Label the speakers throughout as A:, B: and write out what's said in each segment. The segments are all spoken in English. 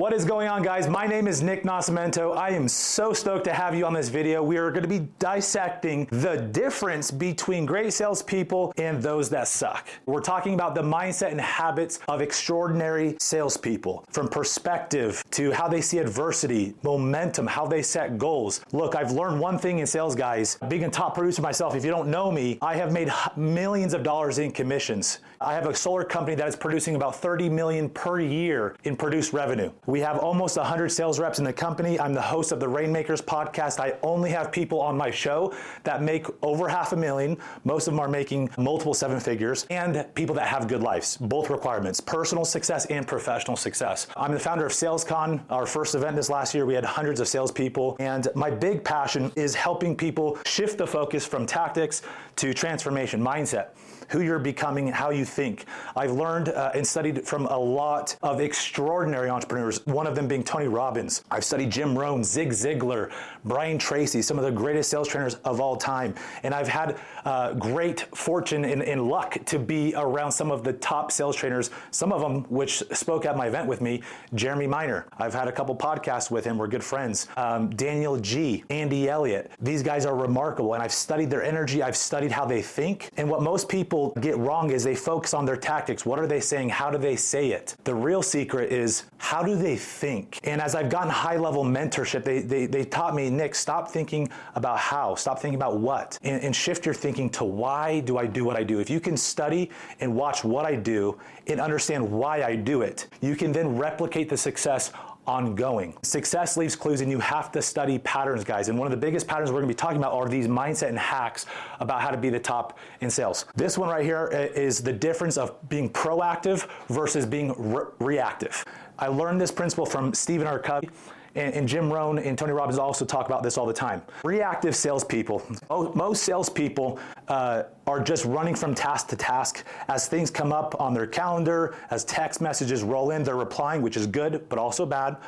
A: What is going on, guys? My name is Nick Nascimento. I am so stoked to have you on this video. We are going to be dissecting the difference between great salespeople and those that suck. We're talking about the mindset and habits of extraordinary salespeople, from perspective to how they see adversity, momentum, how they set goals. Look, I've learned one thing in sales, guys. Being a top producer myself, if you don't know me, I have made millions of dollars in commissions. I have a solar company that is producing about 30 million per year in produced revenue. We have almost 100 sales reps in the company. I'm the host of the Rainmakers podcast. I only have people on my show that make over $500,000. Most of them are making multiple seven figures, and people that have good lives, both requirements, personal success and professional success. I'm the founder of SalesCon, our first event this last year. We had hundreds of salespeople, and my big passion is helping people shift the focus from tactics to transformation, mindset, who you're becoming, how you think. I've learned and studied from a lot of extraordinary entrepreneurs, one of them being Tony Robbins. I've studied Jim Rohn, Zig Ziglar, Brian Tracy, some of the greatest sales trainers of all time. And I've had great fortune and luck to be around some of the top sales trainers, some of them which spoke at my event with me, Jeremy Miner. I've had a couple podcasts with him, we're good friends. Daniel G, Andy Elliott. These guys are remarkable, and I've studied their energy, I've studied how they think. And what most people get wrong is they focus on their tactics. What are they saying? How do they say it? The real secret is, how do they think? And as I've gotten high-level mentorship, they taught me, Nick, stop thinking about how, stop thinking about what, and shift your thinking to why do I do what I do. If you can study and watch what I do and understand why I do it, you can then replicate the success ongoing. Success leaves clues, and you have to study patterns, guys. And one of the biggest patterns we're going to be talking about are these mindset and hacks about how to be the top in sales. This one right here is the difference of being proactive versus being reactive. I learned this principle from Stephen R. Covey, and Jim Rohn and Tony Robbins also talk about this all the time. Reactive salespeople, most salespeople are just running from task to task. As things come up on their calendar, as text messages roll in, they're replying, which is good, but also bad.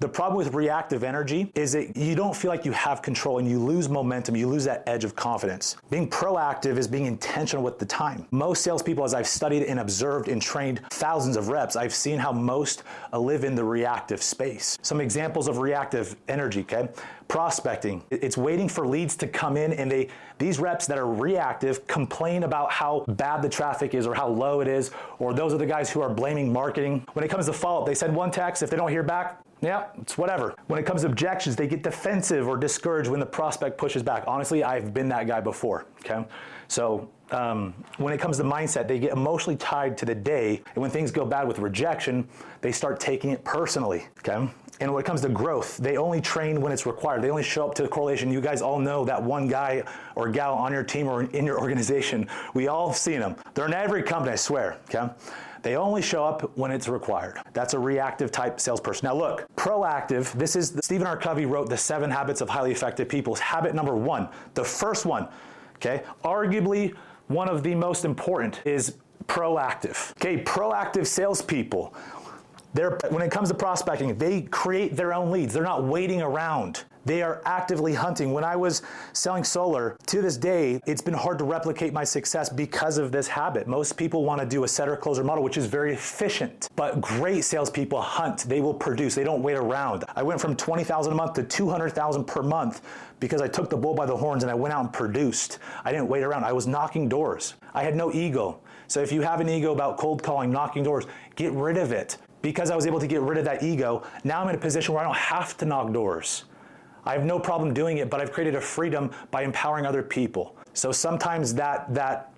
A: The problem with reactive energy is that you don't feel like you have control, and you lose momentum, you lose that edge of confidence. Being proactive is being intentional with the time. Most salespeople, as I've studied and observed and trained thousands of reps, I've seen how most live in the reactive space. Some examples of reactive energy, okay? Prospecting. It's waiting for leads to come in, and these reps that are reactive complain about how bad the traffic is or how low it is, or those are the guys who are blaming marketing. When it comes to follow-up, they send one text. If they don't hear back, yeah, it's whatever. When it comes to objections, they get defensive or discouraged when the prospect pushes back. Honestly, I've been that guy before, okay? So when it comes to mindset, they get emotionally tied to the day, and when things go bad with rejection, they start taking it personally, okay? And when it comes to growth, they only train when it's required. They only show up to the correlation. You guys all know that one guy or gal on your team or in your organization. We all have seen them. They're in every company, I swear, okay? They only show up when it's required. That's a reactive type salesperson. Now look, proactive, this is, Stephen R. Covey wrote the 7 Habits of Highly Effective People. Habit number 1, the first one, okay? Arguably one of the most important is proactive. Okay, proactive salespeople, when it comes to prospecting, they create their own leads. They're not waiting around. They are actively hunting. When I was selling solar, to this day, it's been hard to replicate my success because of this habit. Most people want to do a setter-closer model, which is very efficient, but great salespeople hunt. They will produce. They don't wait around. I went from $20,000 a month to $200,000 per month because I took the bull by the horns and I went out and produced. I didn't wait around. I was knocking doors. I had no ego. So if you have an ego about cold calling, knocking doors, get rid of it. Because I was able to get rid of that ego, now I'm in a position where I don't have to knock doors. I have no problem doing it, but I've created a freedom by empowering other people. So sometimes that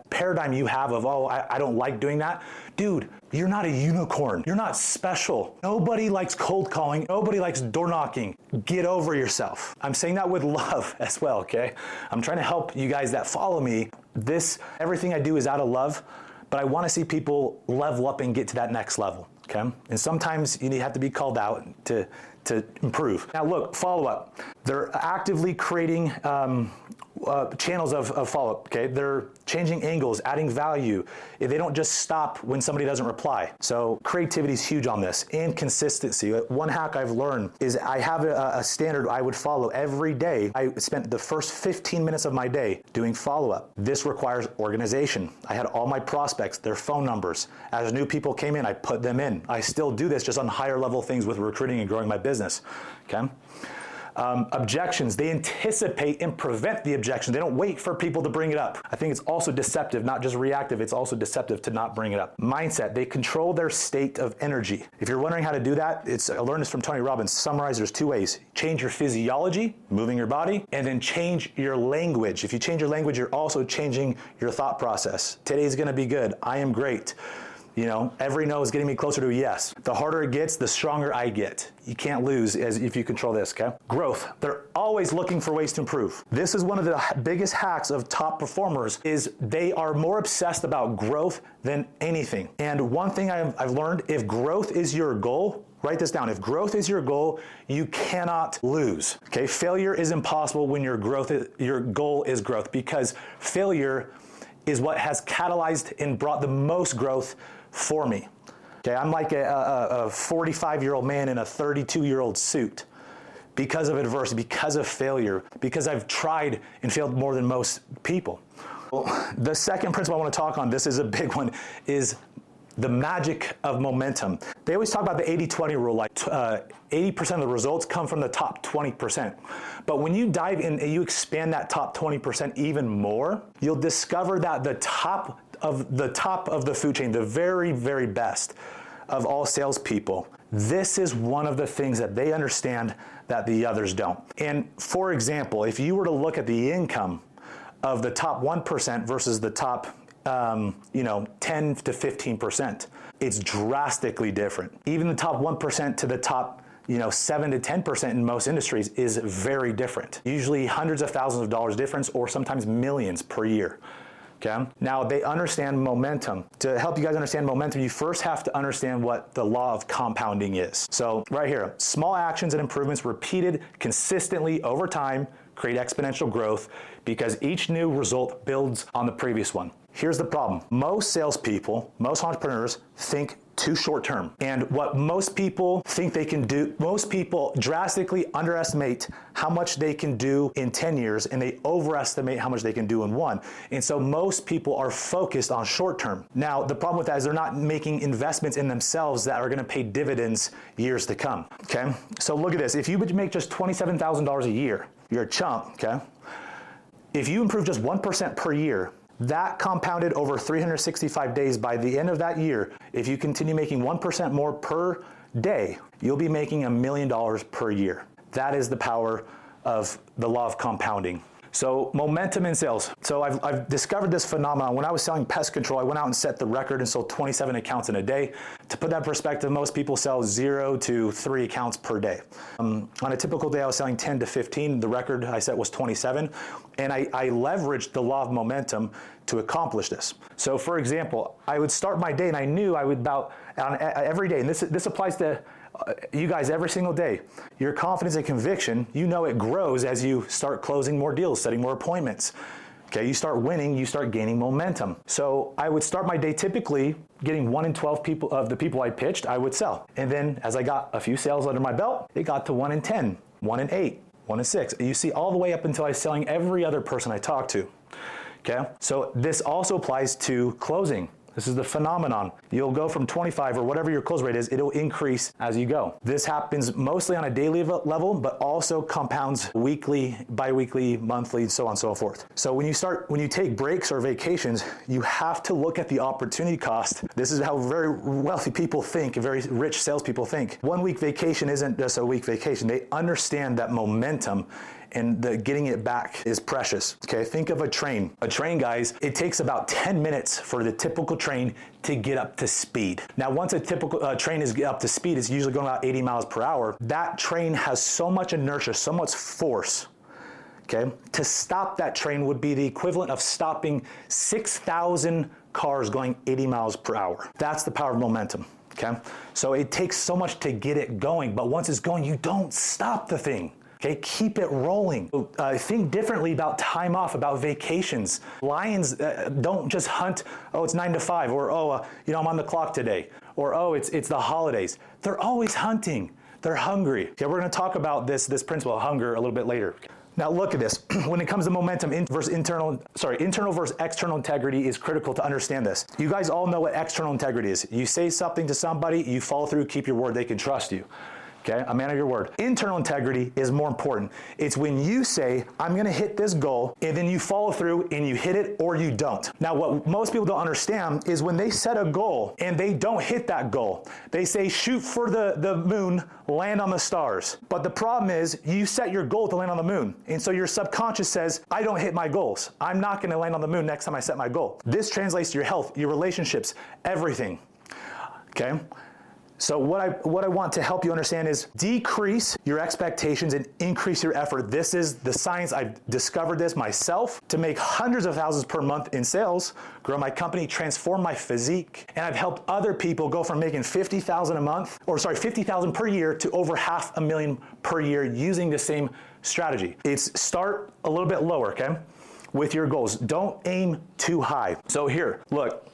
A: paradigm you have of, oh, I don't like doing that. Dude, you're not a unicorn. You're not special. Nobody likes cold calling. Nobody likes door knocking. Get over yourself. I'm saying that with love as well, okay? I'm trying to help you guys that follow me. Everything I do is out of love, but I want to see people level up and get to that next level, okay? And sometimes you have to be called out to improve. Now look, follow up. They're actively creating channels of follow-up, okay? They're changing angles, adding value. They don't just stop when somebody doesn't reply. So creativity is huge on this, and consistency. One hack I've learned is I have a standard I would follow every day. I spent the first 15 minutes of my day doing follow-up. This requires organization. I had all my prospects, their phone numbers. As new people came in, I put them in. I still do this just on higher level things with recruiting and growing my business, okay? Objections, they anticipate and prevent the objection. They don't wait for people to bring it up. I think it's also deceptive, not just reactive, it's also deceptive to not bring it up. Mindset, they control their state of energy. If you're wondering how to do that, I learned this from Tony Robbins. Summarize, there's two ways. Change your physiology, moving your body, and then change your language. If you change your language, you're also changing your thought process. Today's gonna be good. I am great. You know, every no is getting me closer to a yes. The harder it gets, the stronger I get. You can't lose if you control this, okay? Growth, they're always looking for ways to improve. This is one of the biggest hacks of top performers is they are more obsessed about growth than anything. And one thing I've learned, if growth is your goal, write this down. If growth is your goal, you cannot lose, okay? Failure is impossible when your goal is growth, because failure is what has catalyzed and brought the most growth for me. Okay, I'm like a 45-year-old man in a 32-year-old suit because of adversity, because of failure, because I've tried and failed more than most people. Well, the second principle I want to talk on, this is a big one, is the magic of momentum. They always talk about the 80-20 rule, like 80% of the results come from the top 20%. But when you dive in and you expand that top 20% even more, you'll discover that the top of the food chain, the very, very best of all salespeople, this is one of the things that they understand that the others don't. And for example, if you were to look at the income of the top 1% versus the top 10 to 15%, it's drastically different. Even the top 1% to the top 7 to 10% in most industries is very different. Usually hundreds of thousands of dollars difference, or sometimes millions per year. Okay? Now they understand momentum. To help you guys understand momentum, you first have to understand what the law of compounding is. So right here, small actions and improvements repeated consistently over time create exponential growth because each new result builds on the previous one. Here's the problem. Most salespeople, most entrepreneurs think too short term. And what most people think they can do, most people drastically underestimate how much they can do in 10 years and they overestimate how much they can do in one. And so most people are focused on short term. Now, the problem with that is they're not making investments in themselves that are gonna pay dividends years to come, okay? So look at this. If you would make just $27,000 a year, you're a chump, okay? If you improve just 1% per year, that compounded over 365 days, by the end of that year, if you continue making 1% more per day, you'll be making $1 million per year. That is the power of the law of compounding. So momentum in sales. So I've discovered this phenomenon. When I was selling pest control, I went out and set the record and sold 27 accounts in a day. To put that in perspective, most people sell 0 to 3 accounts per day. On a typical day, I was selling 10 to 15. The record I set was 27. And I leveraged the law of momentum to accomplish this. So for example, I would start my day and I knew I would every day, and this applies to you guys every single day. Your confidence and conviction, you know it grows as you start closing more deals, setting more appointments. Okay, you start winning, you start gaining momentum. So I would start my day typically getting 1 in 12 people of the people I pitched, I would sell. And then as I got a few sales under my belt, it got to 1 in 10, 1 in 8, 1 in 6. You see all the way up until I was selling every other person I talked to. Okay, so this also applies to closing. This is the phenomenon. You'll go from 25 or whatever your close rate is, it'll increase as you go. This happens mostly on a daily level, but also compounds weekly, bi-weekly, monthly, so on and so forth. So when you take breaks or vacations, you have to look at the opportunity cost. This is how very wealthy people think, very rich salespeople think. 1 week vacation isn't just a week vacation. They understand that momentum and getting it back is precious. Okay, think of a train. A train, guys, it takes about 10 minutes for the typical train to get up to speed. Now, once a typical train is up to speed, it's usually going about 80 miles per hour. That train has so much inertia, so much force. Okay, to stop that train would be the equivalent of stopping 6,000 cars going 80 miles per hour. That's the power of momentum. Okay, so it takes so much to get it going, but once it's going, you don't stop the thing. Okay, keep it rolling. Think differently about time off, about vacations. Lions don't just hunt, oh, it's 9 to 5, or I'm on the clock today, or it's the holidays. They're always hunting. They're hungry. Okay, we're going to talk about this principle of hunger a little bit later. Now look at this. When it comes to momentum, internal versus external integrity is critical to understand this. You guys all know what external integrity is. You say something to somebody, you follow through, keep your word, they can trust you. Okay, a man of your word. Internal integrity is more important. It's when you say, I'm going to hit this goal, and then you follow through and you hit it or you don't. Now, what most people don't understand is when they set a goal and they don't hit that goal, they say, shoot for the moon, land on the stars. But the problem is you set your goal to land on the moon. And so your subconscious says, I don't hit my goals. I'm not going to land on the moon next time I set my goal. This translates to your health, your relationships, everything. Okay? So what I want to help you understand is decrease your expectations and increase your effort. This is the science. I've discovered this myself to make hundreds of thousands per month in sales, grow my company, transform my physique, and I've helped other people go from making $50,000 per year to over $500,000 per year using the same strategy. It's start a little bit lower, okay, with your goals. Don't aim too high. So here, look.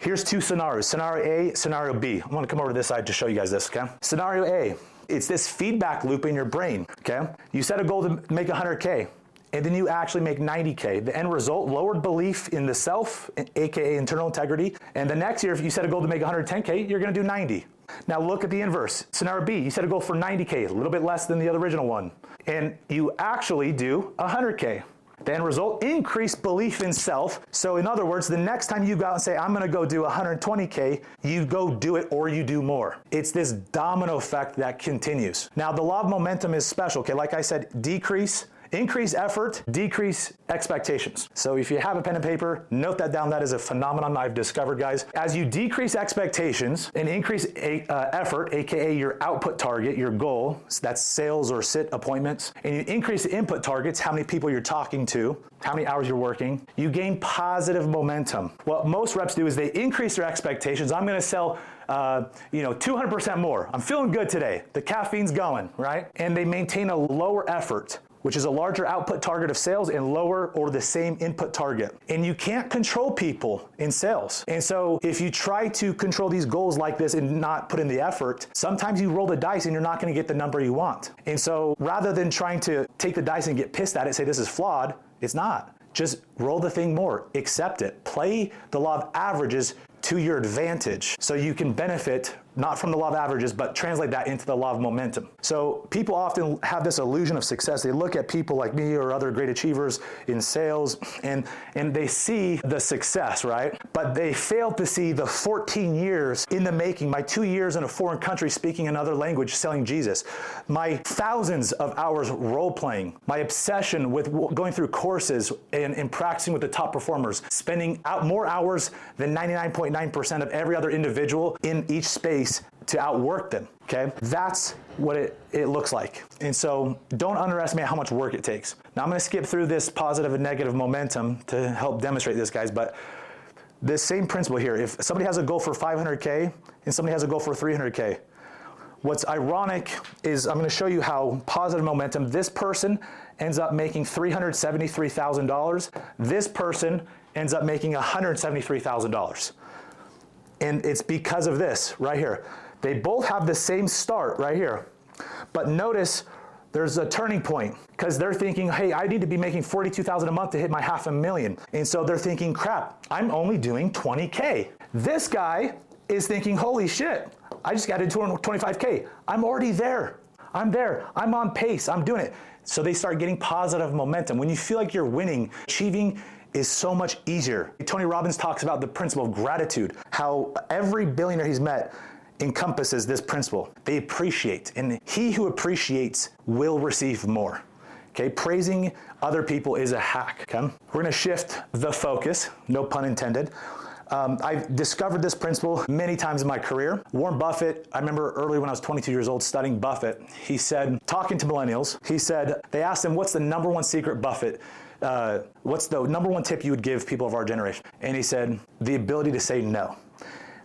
A: Here's two scenarios, scenario A, scenario B. I'm gonna come over to this side to show you guys this, okay? Scenario A, it's this feedback loop in your brain, okay? You set a goal to make 100K, and then you actually make 90K. The end result, lowered belief in the self, AKA internal integrity, and the next year, if you set a goal to make 110K, you're gonna do 90. Now look at the inverse. Scenario B, you set a goal for 90K, a little bit less than the original one, and you actually do 100K. The end result, increased belief in self. So in other words, the next time you go out and say, I'm gonna go do 120K, you go do it or you do more. It's this domino effect that continues. Now the law of momentum is special, okay? Like I said, increase effort, decrease expectations. So if you have a pen and paper, note that down. That is a phenomenon I've discovered, guys. As you decrease expectations and increase effort, AKA your output target, your goal, so that's sales or sit appointments, and you increase the input targets, how many people you're talking to, how many hours you're working, you gain positive momentum. What most reps do is they increase their expectations. I'm gonna sell 200% more. I'm feeling good today. The caffeine's going, right? And they maintain a lower effort, which is a larger output target of sales and lower or the same input target. And you can't control people in sales. And so if you try to control these goals like this and not put in the effort, sometimes you roll the dice and you're not gonna get the number you want. And so rather than trying to take the dice and get pissed at it, say this is flawed, it's not. Just roll the thing more, accept it. Play the law of averages to your advantage so you can benefit not from the law of averages, but translate that into the law of momentum. So people often have this illusion of success. They look at people like me or other great achievers in sales and they see the success, right? But they fail to see the 14 years in the making, my 2 years in a foreign country speaking another language, selling Jesus, my thousands of hours role playing, my obsession with going through courses and practicing with the top performers, spending out more hours than 99.9% of every other individual in each space to outwork them, okay? That's what it looks like. And so don't underestimate how much work it takes. Now I'm gonna skip through this positive and negative momentum to help demonstrate this, guys, but this same principle here, if somebody has a goal for 500K and somebody has a goal for 300K, what's ironic is I'm gonna show you how positive momentum, this person ends up making $373,000, this person ends up making $173,000. And it's because of this right here. They both have the same start right here. But notice there's a turning point because they're thinking, hey, I need to be making $42,000 a month to hit my $500,000. And so they're thinking, crap, I'm only doing 20K. This guy is thinking, holy shit, I just got to 25K. I'm already there. I'm there. I'm on pace. I'm doing it. So they start getting positive momentum. When you feel like you're winning, achieving is so much easier. Tony Robbins talks about the principle of gratitude, how every billionaire he's met encompasses this principle. They appreciate, and he who appreciates will receive more. Okay, praising other people is a hack. Okay? We're gonna shift the focus, no pun intended. I've discovered this principle many times in my career. Warren Buffett, I remember early when I was 22 years old studying Buffett, he said, talking to millennials, he said, they asked him, what's the number one secret, Buffett? What's the number one tip you would give people of our generation? And he said, the ability to say no.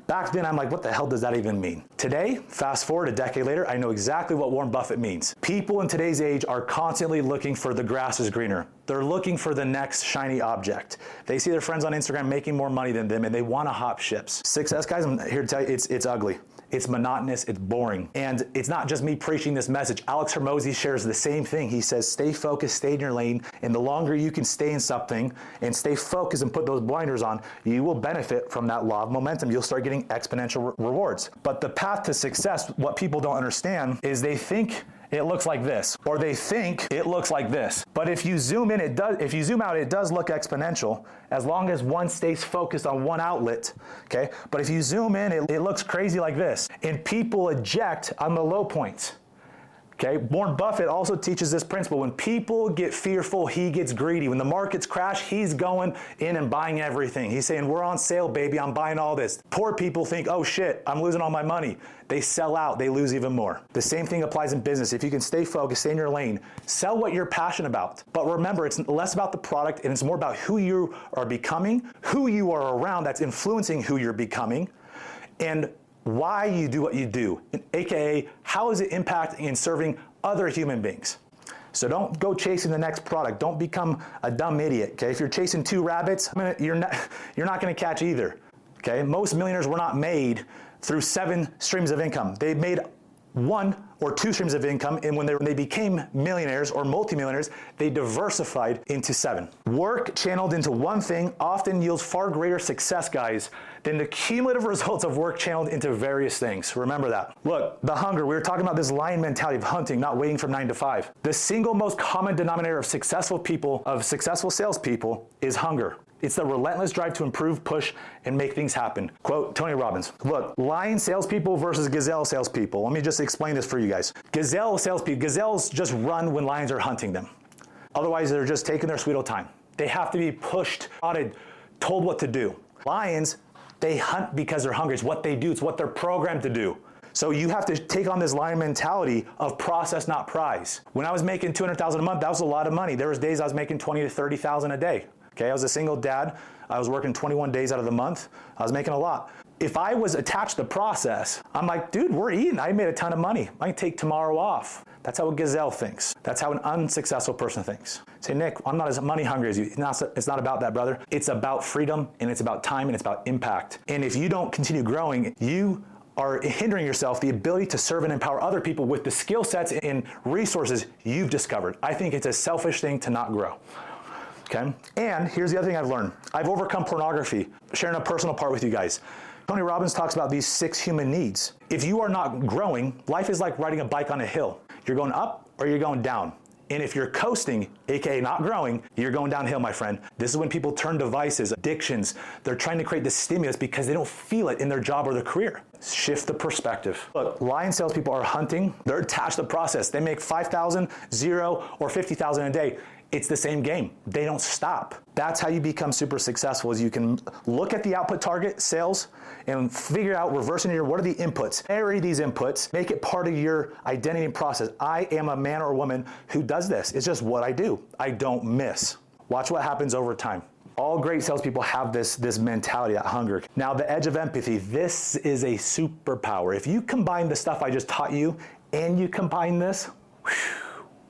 A: Back then, I'm like, what the hell does that even mean? Today, fast forward a decade later, I know exactly what Warren Buffett means. People in today's age are constantly looking for the grass is greener. They're looking for the next shiny object. They see their friends on Instagram making more money than them, and they want to hop ships. Success, guys, I'm here to tell you, it's ugly. It's monotonous, it's boring. And it's not just me preaching this message. Alex Hormozi shares the same thing. He says, stay focused, stay in your lane, and the longer you can stay in something and stay focused and put those blinders on, you will benefit from that law of momentum. You'll start getting exponential rewards. But the path to success, what people don't understand is they think it looks like this, or they think it looks like this. But if you zoom in, if you zoom out, it does look exponential as long as one stays focused on one outlet, okay? But if you zoom in, it looks crazy like this. And people eject on the low points. Okay, Warren Buffett also teaches this principle. When people get fearful, he gets greedy. When the markets crash, he's going in and buying everything. He's saying, we're on sale, baby, I'm buying all this. Poor people think, oh shit, I'm losing all my money. They sell out, they lose even more. The same thing applies in business. If you can stay focused, stay in your lane, sell what you're passionate about. But remember, it's less about the product and it's more about who you are becoming, who you are around that's influencing who you're becoming, and why you do what you do, aka how is it impacting and serving other human beings. So don't go chasing the next product. Don't become a dumb idiot. Okay, if you're chasing two rabbits, you're not going to catch either. Okay, most millionaires were not made through 7 streams of income. They made 1 or 2 streams of income, and when they became millionaires or multimillionaires, they diversified into 7. Work channeled into one thing often yields far greater success, guys, than the cumulative results of work channeled into various things. Remember that. Look, the hunger, we were talking about this lion mentality of hunting, not waiting from 9 to 5. The single most common denominator of successful people, of successful salespeople, is hunger. It's the relentless drive to improve, push, and make things happen. Quote, Tony Robbins. Look, lion salespeople versus gazelle salespeople. Let me just explain this for you guys. Gazelle salespeople, gazelles just run when lions are hunting them. Otherwise, they're just taking their sweet old time. They have to be pushed, prodded, told what to do. Lions, they hunt because they're hungry. It's what they do. It's what they're programmed to do. So you have to take on this lion mentality of process, not prize. When I was making $200,000 a month, that was a lot of money. There was days I was making $20,000 to $30,000 a day. Okay, I was a single dad. I was working 21 days out of the month. I was making a lot. If I was attached to the process, I'm like, dude, we're eating. I made a ton of money. I can take tomorrow off. That's how a gazelle thinks. That's how an unsuccessful person thinks. Say, Nick, I'm not as money hungry as you. It's not about that, brother. It's about freedom, and it's about time, and it's about impact. And if you don't continue growing, you are hindering yourself the ability to serve and empower other people with the skill sets and resources you've discovered. I think it's a selfish thing to not grow. Okay? And here's the other thing I've learned. I've overcome pornography, sharing a personal part with you guys. Tony Robbins talks about these 6 human needs. If you are not growing, life is like riding a bike on a hill. You're going up or you're going down. And if you're coasting, aka not growing, you're going downhill, my friend. This is when people turn to vices, addictions. They're trying to create this stimulus because they don't feel it in their job or their career. Shift the perspective. Look, lion salespeople are hunting. They're attached to the process. They make 5,000, 0, or 50,000 a day. It's the same game. They don't stop. That's how you become super successful, is you can look at the output target, sales, and figure out, reverse engineer, what are the inputs? Marry these inputs, make it part of your identity and process. I am a man or woman who does this. It's just what I do. I don't miss. Watch what happens over time. All great salespeople have this mentality, that hunger. Now, the edge of empathy, this is a superpower. If you combine the stuff I just taught you and you combine this,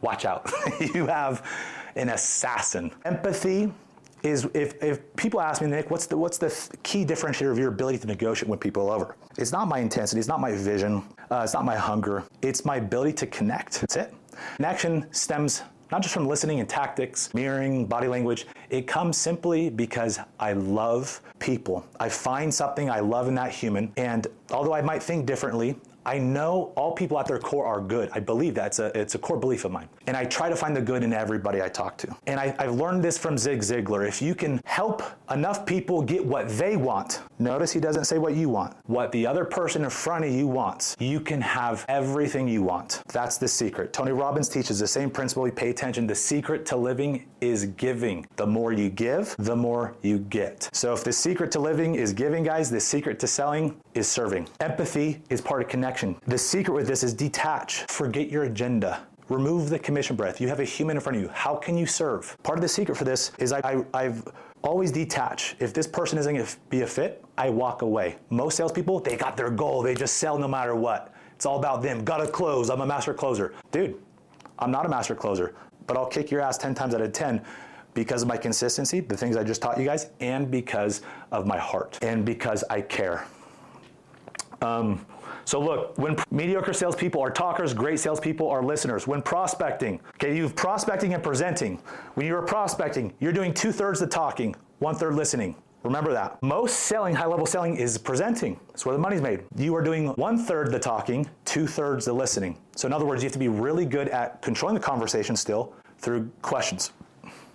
A: watch out. You have an assassin. Empathy is, if people ask me, Nick, what's the key differentiator of your ability to negotiate with people over? It's not my intensity, it's not my vision, it's not my hunger, it's my ability to connect. That's it. Connection stems not just from listening and tactics, mirroring, body language. It comes simply because I love people. I find something I love in that human, and although I might think differently, I know all people at their core are good. I believe that. It's a core belief of mine. And I try to find the good in everybody I talk to. And I've learned this from Zig Ziglar. If you can help enough people get what they want, notice he doesn't say what you want, what the other person in front of you wants, you can have everything you want. That's the secret. Tony Robbins teaches the same principle. We pay attention. The secret to living is giving. The more you give, the more you get. So if the secret to living is giving, guys, the secret to selling is serving. Empathy is part of connection. The secret with this is detach. Forget your agenda. Remove the commission breath. You have a human in front of you. How can you serve? Part of the secret for this is I've Always detach. If this person isn't going to be a fit, I walk away. Most salespeople, they got their goal. They just sell no matter what. It's all about them. Gotta close. I'm a master closer. Dude, I'm not a master closer, but I'll kick your ass 10 times out of 10 because of my consistency, the things I just taught you guys, and because of my heart, and because I care. So look, when mediocre salespeople are talkers, great salespeople are listeners. When prospecting, okay, you've prospecting and presenting. When you're prospecting, you're doing 2/3 the talking, 1/3 listening. Remember that. Most selling, high-level selling, is presenting. That's where the money's made. You are doing 1/3 the talking, 2/3 the listening. So in other words, you have to be really good at controlling the conversation still through questions.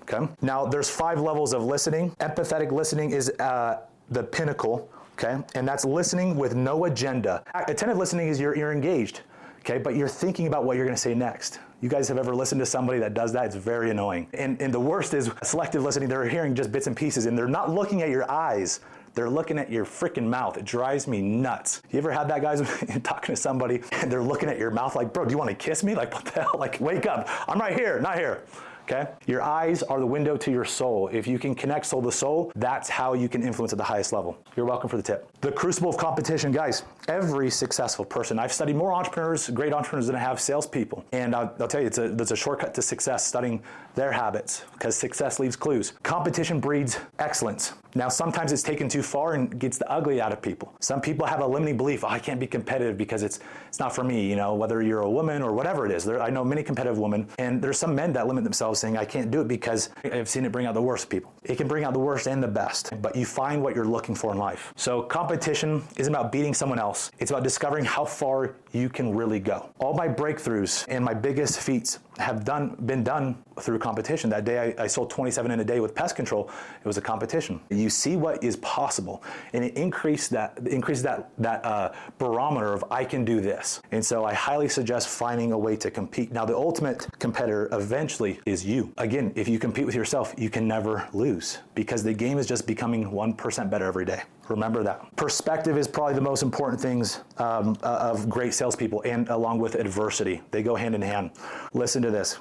A: Okay. Now there's 5 levels of listening. Empathetic listening is the pinnacle. Okay, and that's listening with no agenda. Attentive listening is you're engaged, okay, but you're thinking about what you're going to say next. You guys have ever listened to somebody that does that? It's very annoying. And the worst is selective listening. They're hearing just bits and pieces, and they're not looking at your eyes. They're looking at your freaking mouth. It drives me nuts. You ever had that, guys? You're talking to somebody, and they're looking at your mouth like, bro, do you want to kiss me? Like, what the hell? Like, wake up. I'm right here, not here. Okay? Your eyes are the window to your soul. If you can connect soul to soul, that's how you can influence at the highest level. You're welcome for the tip. The crucible of competition, guys. Every successful person, I've studied more entrepreneurs, great entrepreneurs, than I have salespeople. And I'll tell you, it's a shortcut to success, studying their habits, because success leaves clues. Competition breeds excellence. Now, sometimes it's taken too far and gets the ugly out of people. Some people have a limiting belief, I can't be competitive because it's not for me, you know, whether you're a woman or whatever it is. I know many competitive women, and there's some men that limit themselves saying, I can't do it because I've seen it bring out the worst people. It can bring out the worst and the best, but you find what you're looking for in life. So competition isn't about beating someone else. It's about discovering how far you can really go. All my breakthroughs and my biggest feats have been done through competition. That day I sold 27 in a day with pest control. It was a competition. You see what is possible, and it increases that barometer of I can do this. And so I highly suggest finding a way to compete. Now, the ultimate competitor eventually is you. Again, if you compete with yourself, you can never lose, because the game is just becoming 1% better every day. Remember that. Perspective is probably the most important things of great salespeople, and along with adversity. They go hand in hand. Listen to this.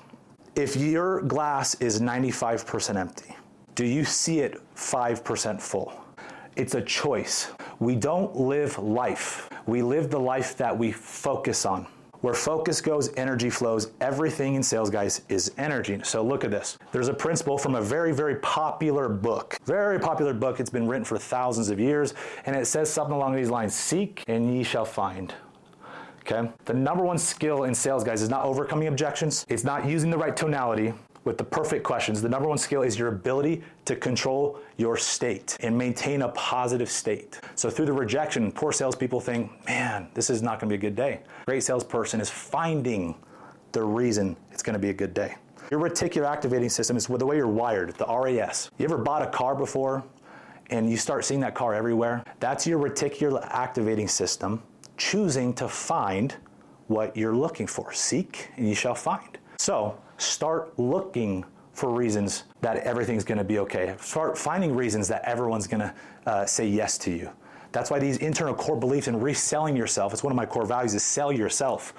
A: If your glass is 95% empty, do you see it 5% full? It's a choice. We don't live life. We live the life that we focus on. Where focus goes, energy flows. Everything in sales, guys, is energy. So look at this. There's a principle from a very, very popular book. Very popular book. It's been written for thousands of years. And it says something along these lines: seek and ye shall find. Okay? The number one skill in sales, guys, is not overcoming objections. It's not using the right tonality with the perfect questions. The number one skill is your ability to control your state and maintain a positive state. So through the rejection, poor salespeople think, man, this is not going to be a good day. Great salesperson is finding the reason it's going to be a good day. Your reticular activating system is the way you're wired, the RAS. You ever bought a car before and you start seeing that car everywhere? That's your reticular activating system choosing to find what you're looking for. Seek and you shall find. So start looking for reasons that everything's going to be okay. Start finding reasons that everyone's going to say yes to you. That's why these internal core beliefs and reselling yourself, it's one of my core values, is sell yourself.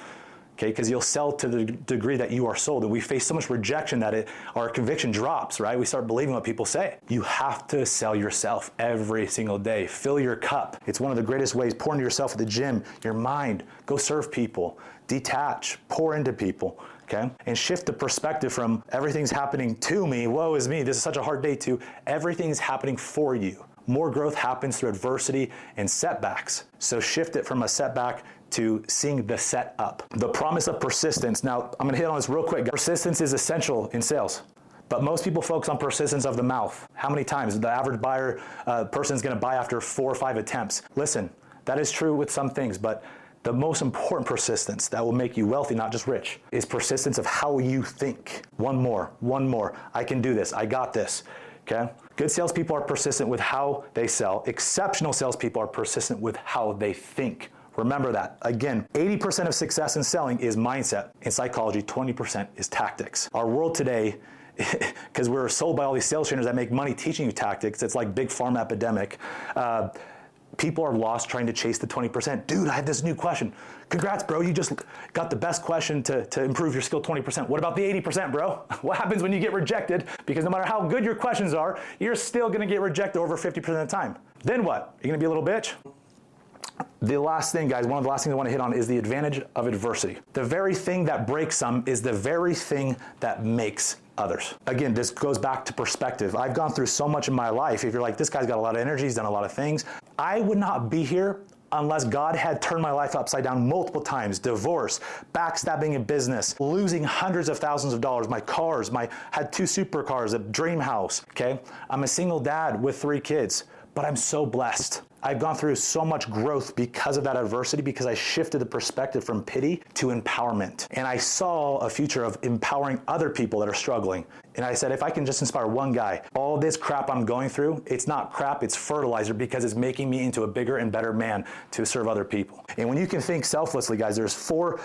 A: Okay, because you'll sell to the degree that you are sold. And we face so much rejection that our conviction drops, right? We start believing what people say. You have to sell yourself every single day. Fill your cup. It's one of the greatest ways. Pour into yourself at the gym, your mind. Go serve people. Detach. Pour into people. Okay? And shift the perspective from everything's happening to me, woe is me, this is such a hard day, to everything's happening for you. More growth happens through adversity and setbacks. So shift it from a setback to seeing the set up. The promise of persistence. Now, I'm gonna hit on this real quick. Persistence is essential in sales, but most people focus on persistence of the mouth. How many times? The average buyer person is gonna buy after 4 or 5 attempts. Listen, that is true with some things, but the most important persistence that will make you wealthy, not just rich, is persistence of how you think. One more, I can do this, I got this, okay? Good salespeople are persistent with how they sell. Exceptional salespeople are persistent with how they think. Remember that. Again, 80% of success in selling is mindset. In psychology, 20% is tactics. Our world today, because we're sold by all these sales trainers that make money teaching you tactics, it's like big pharma epidemic. people are lost trying to chase the 20%. Dude, I have this new question. Congrats, bro. You just got the best question to improve your skill 20%. What about the 80%, bro? What happens when you get rejected? Because no matter how good your questions are, you're still going to get rejected over 50% of the time. Then what? You're going to be a little bitch? The last thing, guys, one of the last things I want to hit on is the advantage of adversity. The very thing that breaks some is the very thing that makes others. Again, this goes back to perspective. I've gone through so much in my life. If you're like, this guy's got a lot of energy, he's done a lot of things, I would not be here unless God had turned my life upside down multiple times. Divorce, backstabbing in business, losing hundreds of thousands of dollars, my cars, had 2 supercars, a dream house, okay? I'm a single dad with 3 kids, but I'm so blessed. I've gone through so much growth because of that adversity, because I shifted the perspective from pity to empowerment. And I saw a future of empowering other people that are struggling. And I said, if I can just inspire one guy, all this crap I'm going through, it's not crap, it's fertilizer, because it's making me into a bigger and better man to serve other people. And when you can think selflessly, guys, there's 4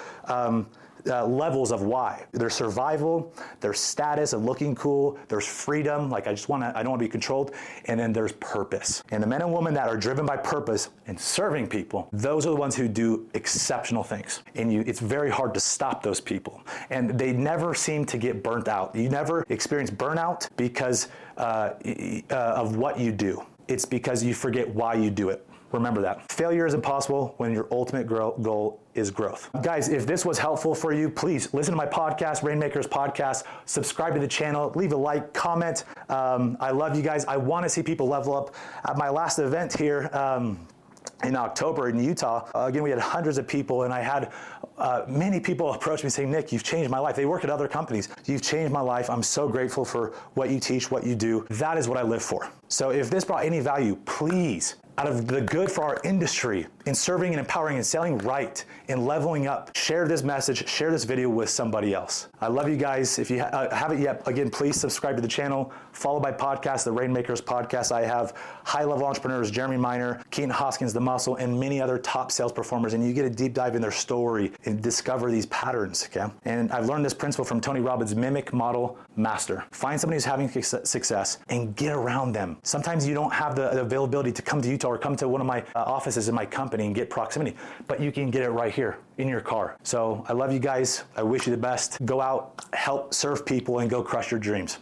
A: levels of why. There's survival, there's status of looking cool, there's freedom, like I don't want to be controlled, and then there's purpose. And the men and women that are driven by purpose and serving people, those are the ones who do exceptional things. And it's very hard to stop those people. And they never seem to get burnt out. You never experience burnout because of what you do. It's because you forget why you do it. Remember that. Failure is impossible when your ultimate goal is growth. Guys, if this was helpful for you, please listen to my podcast, Rainmakers Podcast, subscribe to the channel, leave a like, comment. I love you guys. I want to see people level up. At my last event here, in October in Utah, again, we had hundreds of people, and I had many people approach me saying, Nick, you've changed my life. They work at other companies. You've changed my life. I'm so grateful for what you teach, what you do. That is what I live for. So if this brought any value, please, out of the good for our industry in serving and empowering and selling right and leveling up, share this message, share this video with somebody else. I love you guys. If you haven't yet, again, please subscribe to the channel, follow my podcast, the Rainmakers Podcast. I have high-level entrepreneurs, Jeremy Miner, Keaton Hoskins, The Muscle, and many other top sales performers, and you get a deep dive in their story and discover these patterns, okay? And I've learned this principle from Tony Robbins, mimic, model, master. Find somebody who's having success and get around them. Sometimes you don't have the availability to come to Utah or come to one of my offices in my company and get proximity, but you can get it right here in your car. So I love you guys. I wish you the best. Go out, help serve people, and go crush your dreams.